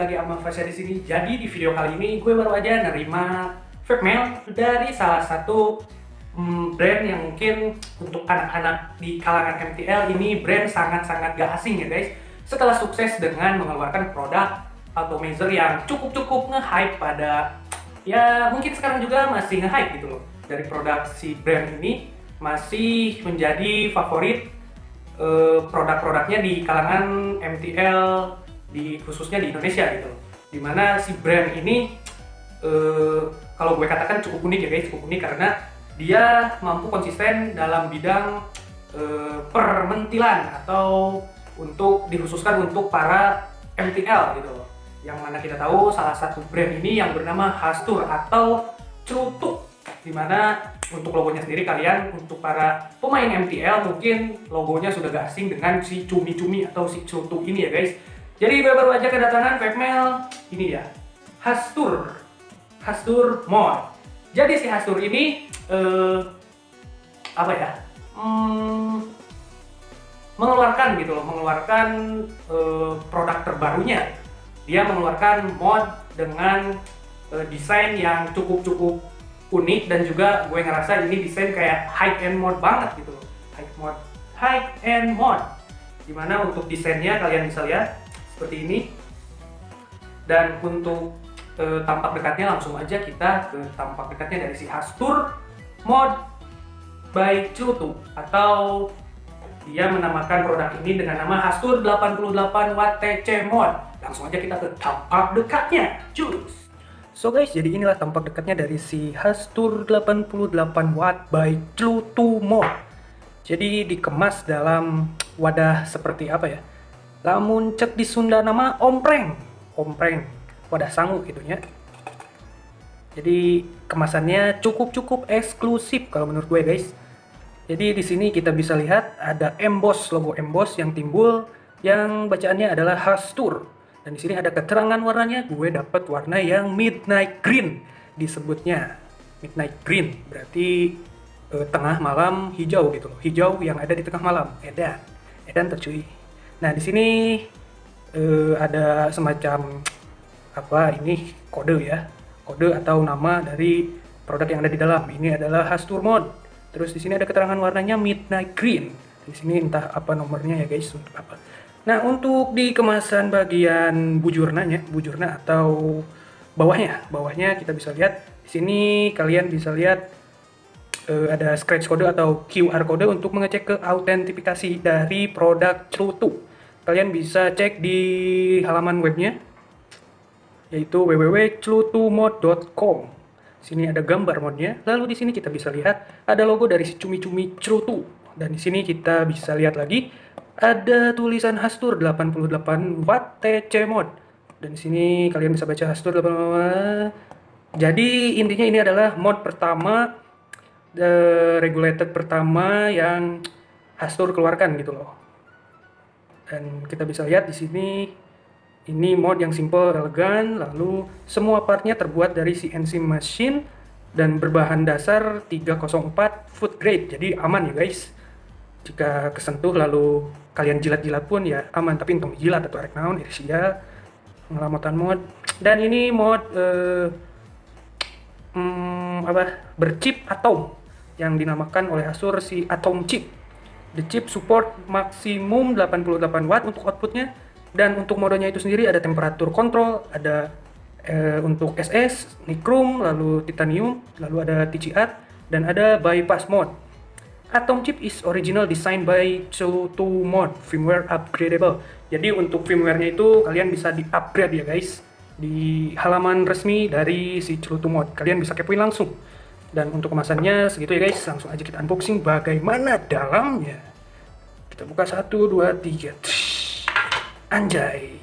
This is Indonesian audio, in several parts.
lagi sama Fasya di sini. Jadi di video kali ini gue baru aja nerima vape mail dari salah satu brand yang mungkin untuk anak-anak di kalangan MTL ini brand sangat-sangat gak asing ya guys. Setelah sukses dengan mengeluarkan produk atomizer yang cukup nge-hype pada, ya mungkin sekarang juga masih nge-hype gitu loh. Dari produk si brand ini masih menjadi favorit produk-produknya di kalangan MTL, khususnya di Indonesia gitu. Dimana si brand ini kalau gue katakan cukup unik ya guys, cukup unik karena dia mampu konsisten dalam bidang permentilan atau untuk dikhususkan untuk para MTL gitu loh. Yang mana kita tahu salah satu brand ini yang bernama Hastur atau Cerutu, dimana untuk logonya sendiri kalian, untuk para pemain MTL mungkin logonya sudah gak asing dengan si cumi-cumi atau si Cerutu ini ya guys. Jadi baru aja kedatangan vape mail ini ya, Hastur Mod. Jadi si Hastur ini apa ya, mengeluarkan produk terbarunya. Dia mengeluarkan mod dengan desain yang cukup unik, dan juga gue ngerasa ini desain kayak high end mod banget gitu loh. High end mod. Dimana untuk desainnya kalian bisa lihat seperti ini. Dan untuk tampak dekatnya langsung aja kita ke tampak dekatnya dari si Hastur Mod by Cerutu, atau dia menamakan produk ini dengan nama Hastur 88 Watt TC Mod. Langsung aja kita ke tampak dekatnya, cus. So guys, jadi inilah tampak dekatnya dari si Hastur 88 Watt by Cerutu Mod. Jadi dikemas dalam wadah seperti apa ya? Lamun cek di Sunda nama ompreng, wadah sangu gitunya. Jadi kemasannya cukup eksklusif kalau menurut gue guys. Jadi di sini kita bisa lihat ada logo emboss yang timbul, yang bacaannya adalah Hastur. Dan di sini ada keterangan warnanya, gue dapat warna yang midnight green disebutnya. Midnight green berarti tengah malam hijau gitu loh. Hijau yang ada di tengah malam. Edan tercuy. Nah, di sini ada semacam apa ini, kode ya. Kode atau nama dari produk yang ada di dalam. Ini adalah Hastur Mod. Terus di sini ada keterangan warnanya midnight green. Di sini entah apa nomornya ya guys, untuk apa. Nah, untuk di kemasan bagian bujurna atau bawahnya kita bisa lihat di sini, kalian bisa lihat ada scratch kode atau QR kode untuk mengecek ke autentifikasi dari produk Cerutu. Kalian bisa cek di halaman webnya, yaitu www.cerutumod.com. Sini ada gambar modnya. Lalu di sini kita bisa lihat ada logo dari si cumi-cumi Cerutu. Dan di sini kita bisa lihat lagi ada tulisan Hastur 88 Watt TC Mod. Dan di sini kalian bisa baca Hastur 88 Watt. Jadi intinya ini adalah mod pertama, regulated pertama yang Hastur keluarkan gitu loh. Dan kita bisa lihat di sini ini mod yang simple, elegan, lalu semua partnya terbuat dari CNC machine dan berbahan dasar 304 food grade. Jadi aman ya guys. Jika kesentuh lalu kalian jilat-jilat pun ya aman, tapi untung jilat atau arek naon iris ya ngelamotan mod. Dan ini mod berchip atom yang dinamakan oleh Hastur si Atom Chip. The chip support maksimum 88 watt untuk outputnya, dan untuk modenya itu sendiri ada temperatur control, ada untuk SS, nichrome, lalu titanium, lalu ada TCR, dan ada bypass mode. Atom Chip is original design by Cerutu Mod, firmware upgradable. Jadi untuk firmware-nya itu kalian bisa di-upgrade ya guys, di halaman resmi dari si Cerutu Mod. Kalian bisa kepoin langsung. Dan untuk kemasannya segitu ya guys, langsung aja kita unboxing bagaimana dalamnya. Kita buka 1, 2, 3. Anjay,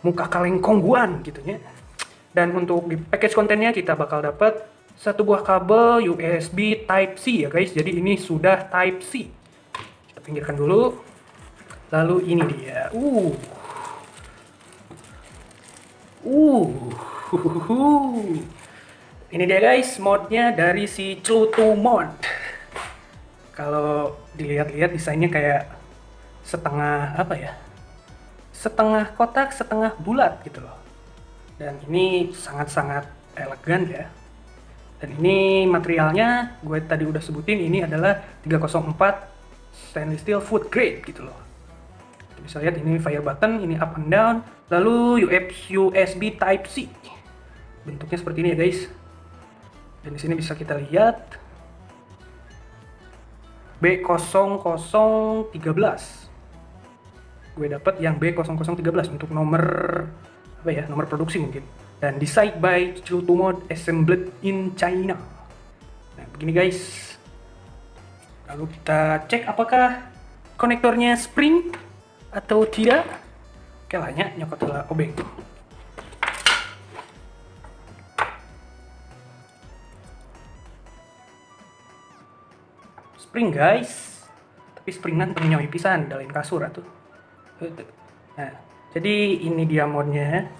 muka kaleng kongguan gitu ya. Dan untuk di package kontennya kita bakal dapat satu buah kabel USB Type-C ya guys. Jadi ini sudah Type-C. Kita pinggirkan dulu. Lalu ini dia. Ini dia guys, modnya dari si Cerutu Mod. Kalau dilihat-lihat desainnya kayak setengah apa ya? Setengah kotak, setengah bulat gitu loh. Dan ini sangat-sangat elegan ya. Dan ini materialnya gue tadi udah sebutin, ini adalah 304 stainless steel food grade gitu loh. Kita bisa lihat ini fire button, ini up and down, lalu USB Type C. Bentuknya seperti ini ya guys. Dan di sini bisa kita lihat B0013. Gue dapat yang B0013 untuk nomor apa ya, nomor produksi mungkin. Dan designed by Chiltumod, assembled in China. Nah begini guys. Lalu kita cek apakah konektornya spring atau tidak. Oke lah ya, nyokot lah obeng. Spring guys, tapi springan penyoy pisan dalin kasur atuh. Nah, jadi ini dia modnya.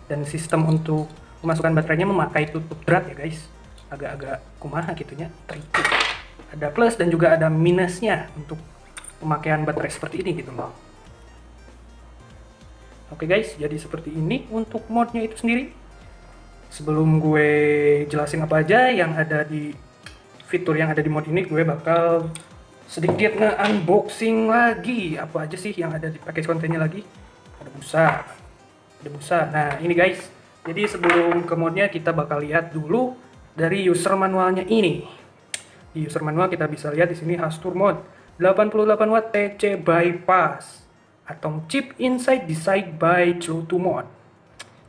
Dan sistem untuk memasukkan baterainya memakai tutup drat ya guys. Agak-agak kumaha gitunya, tricky. Ada plus dan juga ada minusnya untuk pemakaian baterai seperti ini gitu loh. Oke guys, jadi seperti ini untuk modnya itu sendiri. Sebelum gue jelasin apa aja yang ada di fitur yang ada di mod ini, gue bakal sedikit nge-unboxing lagi apa aja sih yang ada di package kontennya lagi. Ada busa. Nah ini guys, jadi sebelum ke modnya kita bakal lihat dulu dari user manualnya ini. Di user manual kita bisa lihat di sini Hastur Mod 88 watt TC bypass atom chip inside designed by Chiltumod.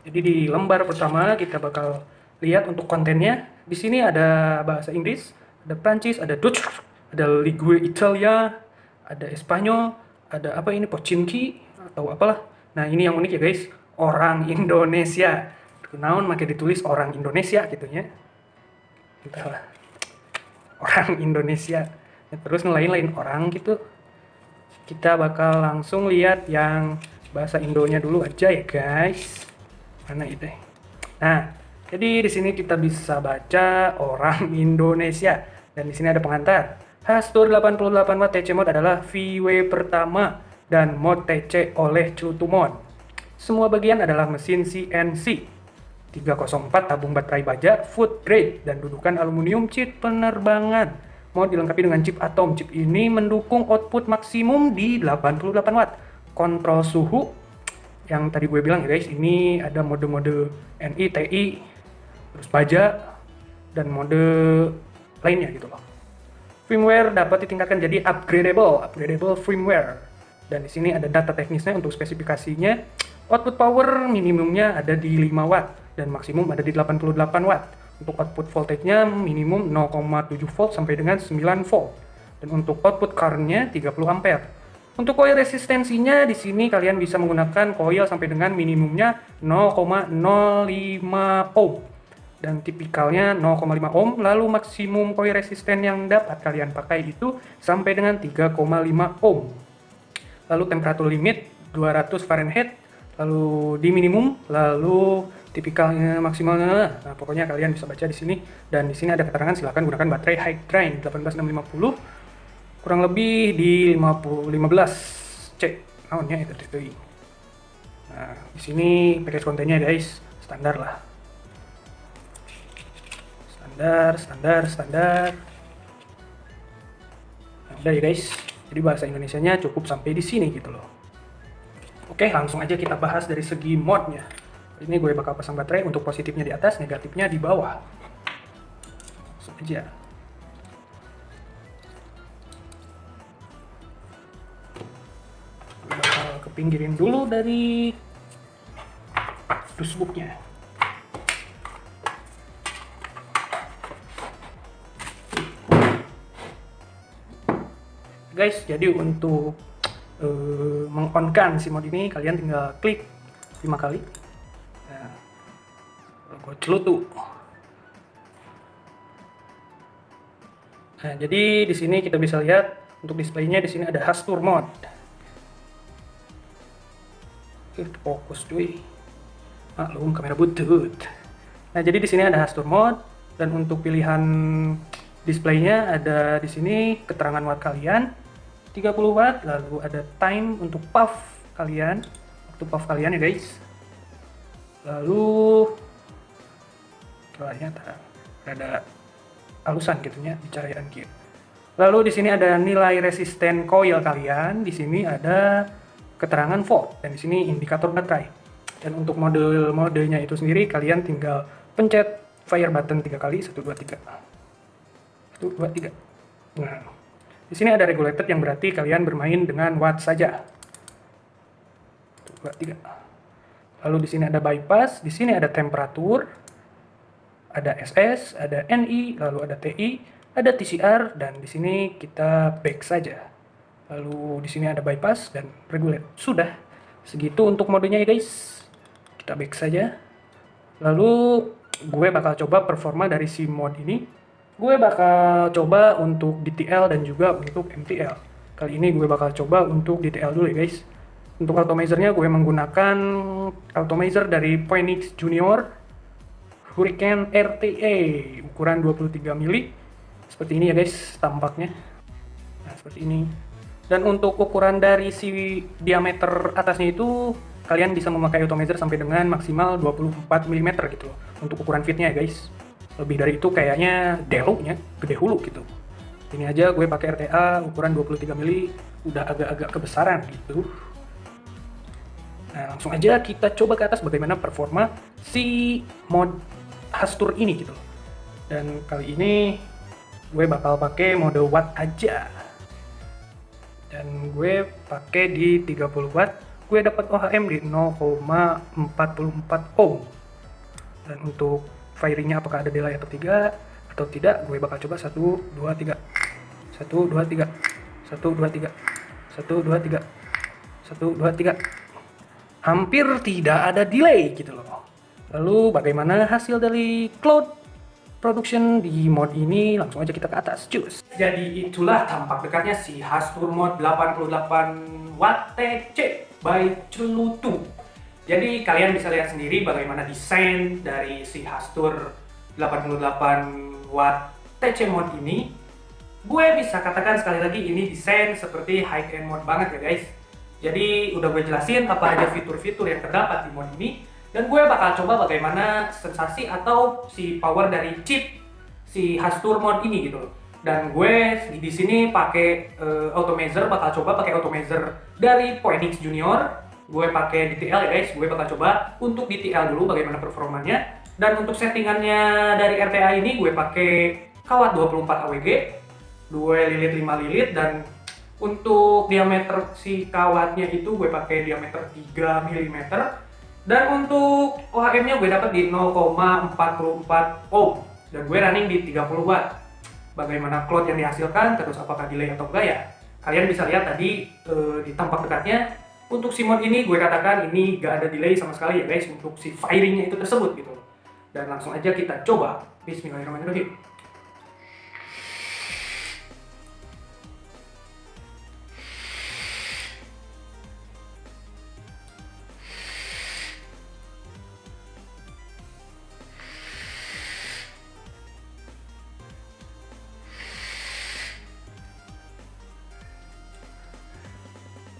Jadi di lembar pertama kita bakal lihat untuk kontennya. Di sini ada bahasa Inggris, ada Prancis, ada Dutch, ada Ligue Italia, ada Espanyol, ada apa ini Pochinki atau apalah. Nah ini yang unik ya guys, orang Indonesia. Kenaun makin ditulis orang Indonesia gitunya. Entahlah. Orang Indonesia. Ya, terus lain-lain orang gitu. Kita bakal langsung lihat yang bahasa Indonya dulu aja ya guys. Mana itu? Nah, jadi di sini kita bisa baca orang Indonesia dan di sini ada pengantar. Hastur 88 watt TC mod adalah VW pertama dan mod TC oleh Chiltumod. Semua bagian adalah mesin CNC. 304 tabung baterai baja food grade dan dudukan aluminium chip penerbangan. Mod dilengkapi dengan chip atom. Chip ini mendukung output maksimum di 88 watt. Kontrol suhu yang tadi gue bilang ya guys, ini ada mode-mode NI, TI, terus baja dan mode lainnya gitu loh. Firmware dapat ditingkatkan jadi upgradable firmware. Dan di sini ada data teknisnya untuk spesifikasinya. Output power minimumnya ada di 5 watt dan maksimum ada di 88 watt. Untuk output voltage-nya minimum 0,7 volt sampai dengan 9 volt. Dan untuk output current-nya 30 ampere. Untuk coil resistensinya di sini kalian bisa menggunakan coil sampai dengan minimumnya 0,05 ohm dan tipikalnya 0,5 ohm. Lalu maksimum coil resisten yang dapat kalian pakai itu sampai dengan 3,5 ohm. Lalu temperatur limit 200 Fahrenheit. Lalu di minimum, lalu tipikalnya maksimalnya. Nah, pokoknya kalian bisa baca di sini. Dan di sini ada keterangan silakan gunakan baterai high drain 18650 kurang lebih di 15 C. Naonnya itu. Nah, di sini package kontennya guys, standar lah. Standar. Nah, udah ya guys. Jadi bahasa Indonesianya cukup sampai di sini gitu loh. Oke, langsung aja kita bahas dari segi modnya. Ini gue bakal pasang baterai untuk positifnya di atas, negatifnya di bawah. Langsung aja. Gue bakal kepinggirin dulu dari dashboardnya. Guys, jadi untuk meng-on-kan si mod ini kalian tinggal klik 5 kali. Nah, gue celutu. Nah, jadi di sini kita bisa lihat untuk displaynya di sini ada Hastur Mod. Fokus cuy. Maklum kamera butut. Nah, jadi di sini ada Hastur Mod dan untuk pilihan displaynya ada di sini keterangan watt kalian 30 watt, lalu ada time untuk puff kalian, waktu puff kalian ya guys. Lalu ternyata ada halusan gitunya di cahayaan gear. Lalu di sini ada nilai resisten coil kalian, di sini ada keterangan volt, dan di sini indikator baterai. Dan untuk modenya itu sendiri kalian tinggal pencet fire button 3 kali, 1 2 3. 1 2 3. Nah, di sini ada regulated yang berarti kalian bermain dengan watt saja. 1 2 3. Lalu di sini ada bypass, di sini ada temperatur, ada SS, ada NI, lalu ada TI, ada TCR, dan di sini kita back saja. Lalu di sini ada bypass dan regulate. Sudah segitu untuk modenya ya guys. Kita back saja. Lalu gue bakal coba performa dari si mod ini. Gue bakal coba untuk DTL dan juga untuk MTL. Kali ini gue bakal coba untuk DTL dulu ya guys. Untuk atomizer-nya gue menggunakan atomizer dari Phoenix Junior Hurricane RTA ukuran 23 mili. Seperti ini ya guys tampaknya. Nah, seperti ini. Dan untuk ukuran dari si diameter atasnya itu kalian bisa memakai atomizer sampai dengan maksimal 24 mm gitu loh. Untuk ukuran fitnya ya guys. Lebih dari itu kayaknya delunya gede hulu gitu. Ini aja gue pakai RTA ukuran 23 mili, udah agak-agak kebesaran gitu. Nah, langsung aja kita coba ke atas bagaimana performa si mod Hastur ini gitu. Dan kali ini gue bakal pakai mode watt aja. Dan gue pakai di 30 watt. Gue dapat OHM di 0,44 ohm. Dan untuk firingnya apakah ada delay atau tidak, gue bakal coba 1 2 3. 1 2 3. 1 2 3. 1 2 3. 1 2 3. Hampir tidak ada delay gitu loh. Lalu bagaimana hasil dari cloud production di mod ini? Langsung aja kita ke atas, cus. Jadi itulah tampak dekatnya si Hastur mod 88 watt TC by Celutu. Jadi kalian bisa lihat sendiri bagaimana desain dari si Hastur 88 watt TC mod ini. Gue bisa katakan sekali lagi ini desain seperti high-end mod banget ya guys. Jadi udah gue jelasin apa aja fitur-fitur yang terdapat di mod ini. Dan gue bakal coba bagaimana sensasi atau si power dari chip si Hastur mod ini gitu loh. Dan gue di sini pakai atomizer, bakal coba pakai atomizer dari Phoenix Junior. Gue pakai DTL ya guys, gue bakal coba untuk DTL dulu bagaimana performanya. Dan untuk settingannya dari RTA ini gue pakai kawat 24 AWG, 2 lilit 5 lilit, dan untuk diameter si kawatnya itu gue pakai diameter 3 mm. Dan untuk OHM-nya gue dapat di 0,44 ohm. Dan gue running di 30 watt. Bagaimana cloud yang dihasilkan, terus apakah delay atau enggak ya? Kalian bisa lihat tadi di tampak dekatnya. Untuk si mod ini gue katakan ini gak ada delay sama sekali ya guys. Untuk si firingnya itu tersebut gitu. Dan langsung aja kita coba. Bismillahirrahmanirrahim.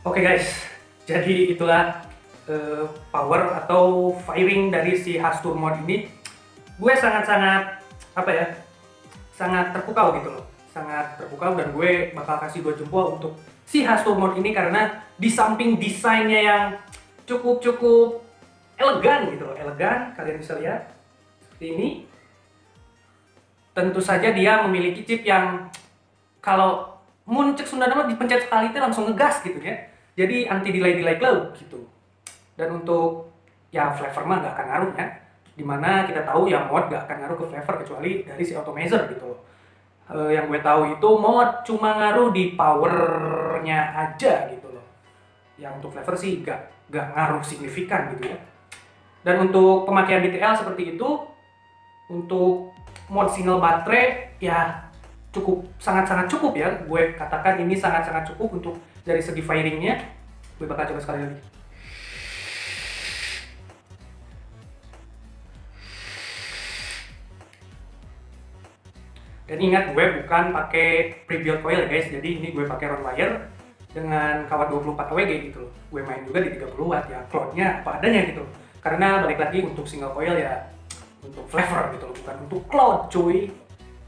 Oke guys, jadi itulah power atau firing dari si Hastur mod ini. Gue sangat-sangat sangat terpukau gitu loh, sangat terpukau, dan gue bakal kasih 2 jempol untuk si Hastur mod ini karena di samping desainnya yang cukup elegan gitu loh, elegan, kalian bisa lihat seperti ini. Tentu saja dia memiliki chip yang kalau muncul Sunda nama dipencet sekali itu langsung ngegas gitu ya. Jadi anti delay cloud gitu. Dan untuk ya flavor mah nggak akan ngaruh ya. Dimana kita tahu ya mod nggak akan ngaruh ke flavor kecuali dari si atomizer gitu loh. Yang gue tahu itu mod cuma ngaruh di powernya aja gitu loh. Yang untuk flavor sih nggak ngaruh signifikan gitu ya. Dan untuk pemakaian DTL seperti itu, untuk mod single baterai ya sangat-sangat cukup ya. Gue katakan ini sangat-sangat cukup untuk dari segi firingnya. Gue bakal coba sekali lagi. Dan ingat gue bukan pakai pre-built coil guys. Jadi ini gue pakai round wire dengan kawat 24 AWG gitu loh. Gue main juga di 30 watt ya, cloudnya apa adanya gitu. Karena balik lagi untuk single coil ya untuk flavor gitu loh, bukan untuk cloud cuy.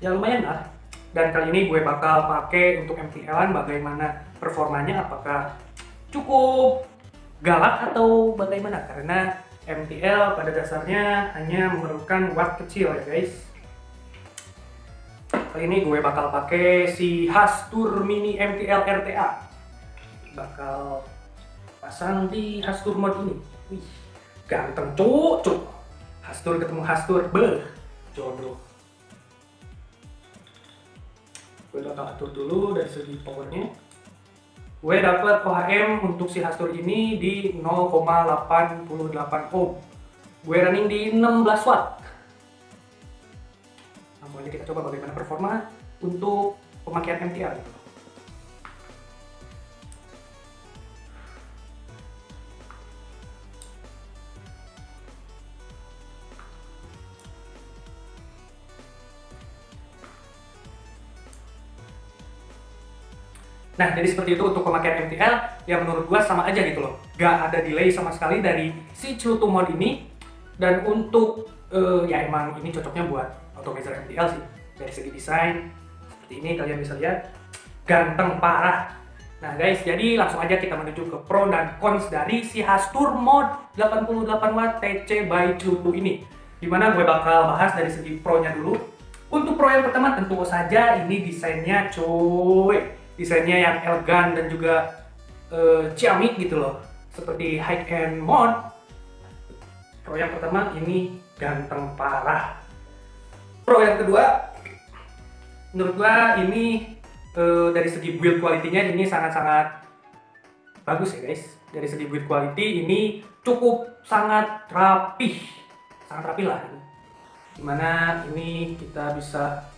Ya lumayan lah. Dan kali ini gue bakal pakai untuk MTL-an bagaimana performanya, apakah cukup galak atau bagaimana, karena MTL pada dasarnya hanya memerlukan watt kecil ya guys. Kali ini gue bakal pakai si Hastur Mini MTL RTA. Bakal pasang di Hastur mode ini. Wih, ganteng cuk. Hastur ketemu Hastur, beuh, jodoh. Gue bakal atur dulu dari segi powernya. Gue dapat OHM untuk si Hastur ini di 0,88 ohm. Gue running di 16 watt. Langsung aja kita coba bagaimana performa untuk pemakaian MTL gitu. Nah, jadi seperti itu untuk pemakaian MTL yang menurut gua sama aja gitu loh. Gak ada delay sama sekali dari si Celutu mode ini. Dan untuk, ya emang ini cocoknya buat Automazer MTL sih. Dari segi desain, seperti ini kalian bisa lihat. Ganteng parah. Nah guys, jadi langsung aja kita menuju ke pro dan cons dari si Hastur mode 88W TC by Celutu ini. Dimana gue bakal bahas dari segi pro-nya dulu. Untuk pro yang pertama tentu saja ini desainnya cuy. Desainnya yang elegan dan juga ciamik gitu loh, seperti high end mode. Pro yang pertama ini ganteng parah. Pro yang kedua, menurut gua ini dari segi build quality-nya ini sangat-sangat bagus ya guys. Dari segi build quality ini cukup sangat rapih lah. Dimana ini kita bisa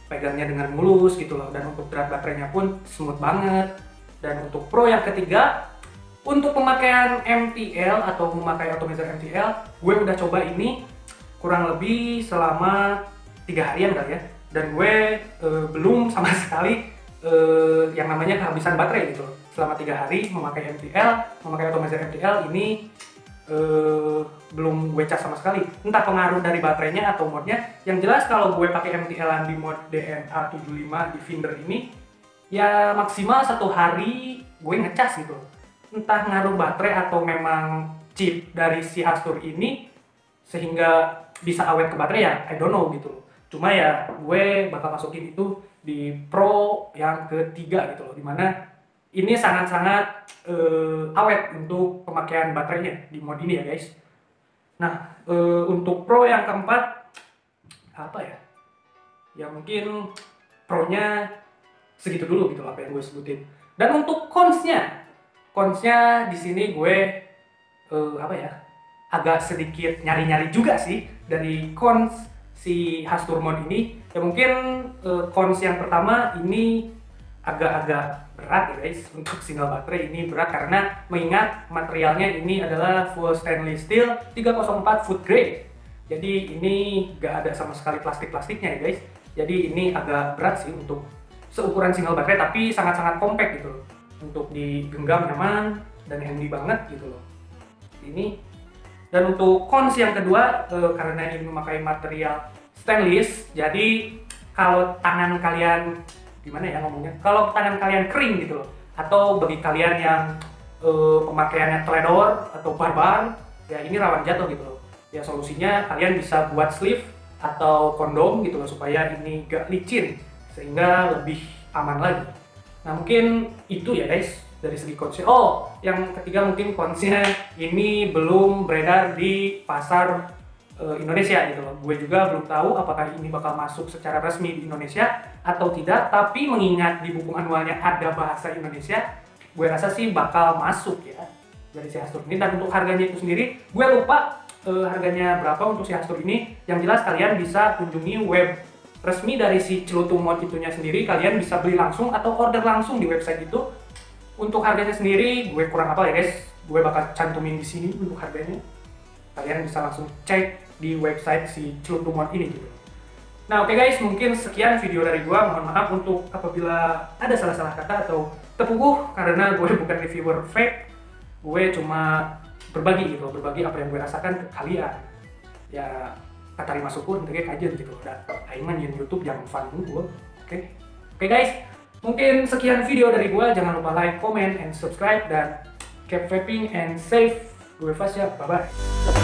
pegangnya dengan mulus gitu loh, dan untuk berat baterainya pun smooth banget. Dan untuk pro yang ketiga, untuk pemakaian MTL atau memakai Automazer MTL, gue udah coba ini kurang lebih selama 3 harian kali ya, dan gue belum sama sekali yang namanya kehabisan baterai gitu loh. Selama 3 hari memakai memakai Automazer MTL ini belum gue cas sama sekali. Entah pengaruh dari baterainya atau modnya. Yang jelas kalau gue pakai MTL di mode DNA75 di Finder ini, ya maksimal 1 hari gue ngecas gitu. Entah ngaruh baterai atau memang chip dari si Hastur ini sehingga bisa awet ke baterai, ya I don't know gitu. Cuma ya gue bakal masukin itu di pro yang ketiga gitu loh, dimana ini sangat-sangat awet untuk pemakaian baterainya di mode ini ya guys. Nah, untuk pro yang keempat, apa ya? Ya mungkin pro-nya segitu dulu gitu apa yang gue sebutin. Dan untuk cons-nya di sini gue apa ya? Agak sedikit nyari-nyari juga sih dari cons si Hastur mode ini. Ya mungkin cons yang pertama ini agak-agak berat ya guys. Untuk single baterai ini berat karena mengingat materialnya ini adalah full stainless steel 304 food grade. Jadi ini gak ada sama sekali plastik-plastiknya ya guys. Jadi ini agak berat sih untuk seukuran single baterai, tapi sangat-sangat compact gitu loh. Untuk digenggam nyaman dan handy banget gitu loh. Ini. Dan untuk cons yang kedua, karena ini memakai material stainless, jadi kalau tangan kalian, gimana ya ngomongnya, kalau tangan kalian kering gitu loh, atau bagi kalian yang pemakaiannya teledor atau barbar, ya ini rawan jatuh gitu loh. Ya solusinya kalian bisa buat sleeve atau kondom gitu loh, supaya ini gak licin sehingga lebih aman lagi. Nah mungkin itu ya guys dari segi konsnya. Oh, yang ketiga mungkin konsnya ini belum beredar di pasar Indonesia gitu loh. Gue juga belum tahu apakah ini bakal masuk secara resmi di Indonesia atau tidak, tapi mengingat di buku manualnya ada bahasa Indonesia, gue rasa sih bakal masuk ya dari si Hastur ini. Dan untuk harganya itu sendiri, gue lupa harganya berapa untuk si Hastur ini. Yang jelas kalian bisa kunjungi web resmi dari si Celutu mode itunya sendiri, kalian bisa beli langsung atau order langsung di website itu. Untuk harganya sendiri, gue kurang apa ya guys, gue bakal cantumin di sini untuk harganya. Kalian bisa langsung cek di website si Celutu mode ini gitu. Nah oke guys, mungkin sekian video dari gue. Mohon maaf untuk apabila ada salah-salah kata atau terpuguh, karena gue bukan reviewer fake. Gue cuma berbagi gitu, berbagi apa yang gue rasakan ke kalian. Ya katari masukun kayak kajian gitu. Dan aing mah YouTube yang fun gue. Oke guys, mungkin sekian video dari gue. Jangan lupa like, comment, and subscribe, dan keep vaping and safe. Gue Fasya, bye bye.